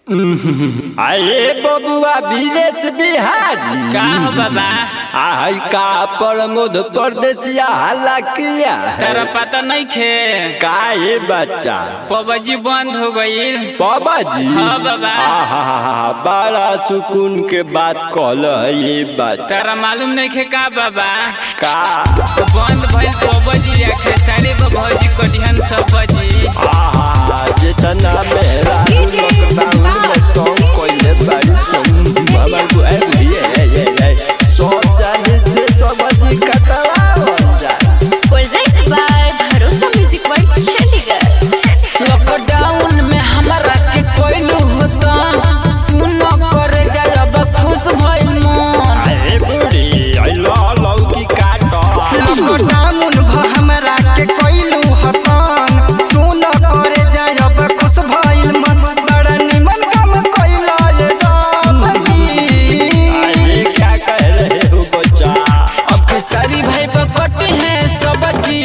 आए बबुआ विदेश बिहारी का हो बाबा? आई का प्रमोद परदेसिया हल्ला किया तेरा पता नहीं खे काहे बच्चा पबजी बंद हो गई। बाबाजी हाँ बाबा। बड़ा सुकून के बात कहल ये बच्चा। तेरा मालूम नहीं खे का बाबा? का बंद भइल पबजी आखे सारे भौजी कटिहन सब बजी। जितना मेरा लॉकडाउन में तुम कोई बड़ी सुन बाबा को ये सोच जाने से समझ कटवा हो जाए। Presented by Bharosa Music World Chandigarh। Lockdown में हमारा के कोइलू होता सुनो करे जाय अब खुश भइल मन। अरे बूढ़ी आई लो की काटो लॉकडाउन हमरा के कोइलू हतन सुन करे जाय अब खुश भइल मन। बड़ा निमन काम कोइला ये बाबजी। अरे क्या कह रहे हो बच्चा? अब खेसारी भाई पकड़ते हैं सब्जी।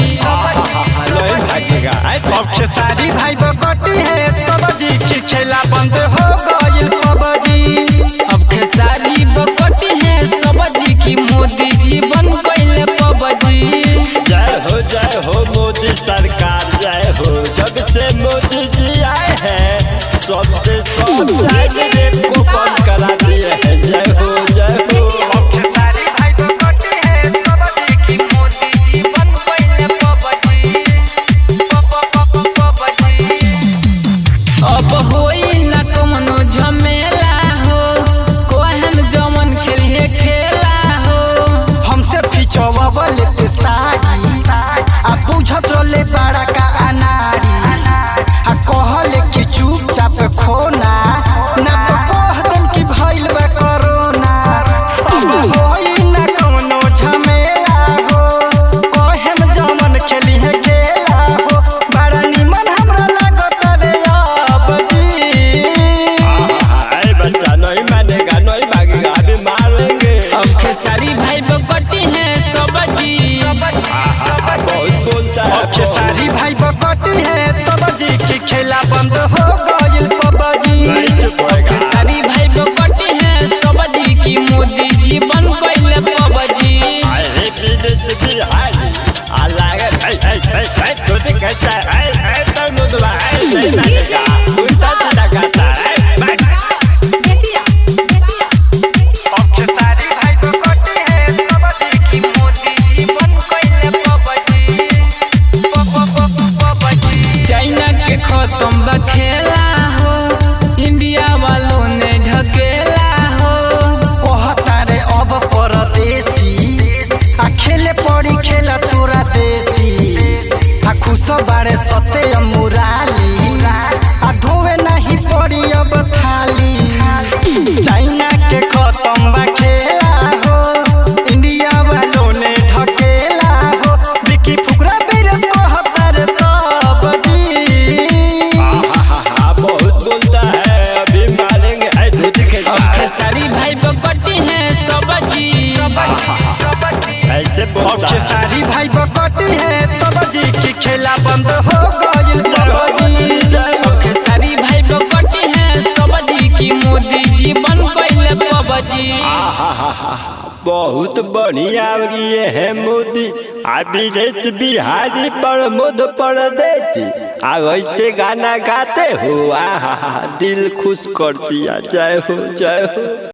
लोई भागेगा अब खेसारी भाई बकटी है सब्जी की खेला बंद हो गइल पबजी। अब खेसारी पकड़ते हैं सब्जी की मोदी जी बन गइल पबजी। जय हो मोदी सरकार जय हो। जब से मोदी जी आए हैं सबसे को बंद करा दिए हैं। जय हो अब खेसारी भाई बकटी है सब्जी की मोदी जी बन गइल पबजी। अब होई ना कमनो झमेला हो कोहन जमन खेलिए खेला हो। हमसे पिछवा लेते साड़ी आ पूछ चले बड़ा का अनारी आ कहले कि चुपचाप खोना ना तो कह देन कि भइल बा कोरोना। अब होई ना कोनो झमेला हो कहेम जमन खेली है खेला हो। बड़ा निमन हमरा लागत रे अबजी। बच्चा नहीं मानेगा नहीं भागेगा अभी मारेंगे। अब खेसारी भाई बकटी है सब्जी। बहुत बोलता है अब खेसारी भाई बकटी है सब्जी की खेला बंद हो गइल पबजी। खेसारी भाई बकटी है सब्जी की मोदी जी बन गइल पबजी। अरे विदेश बिहारी तुझे कहता है तो मुदवा नहीं मानेगा उल्टा सीधा कहता है। अब खेसारी भाई बकटी है सब्जी की मोदी जी बन गइल पबजी। चाइना के खत्म बा खेला हो इंडिया वालों ने ढकेला हो। कहता रे अब परदेसी आ खेले पड़ी खेला तोरा देसी आ खुश बारे सते मुराली आ धोवे नहीं पड़ी अब थाली। चाइना के खत्म बा खेला हो इंडिया वालों ने ढकेला हो। विकी फुकरा बेरे कहता रे सब्जी। बहुत बोलता है अभी मारेंगे दूध के अब खेसारी भाई बकटी है सब्जी। ऐसे अब बोलता है। खेसारी भाई बकटी है सब्जी की खेला बंद हो गइल पबजी। अब खेसारी भाई बकटी है सब्जी की मोदी जी बन गइल पबजी। बहुत बढ़िया ये है मोदी विदेश बिहारी प्रमोद परदेसी। ऐसे गाना गाते हो दिल खुश कर दिया। जय हो जय हो।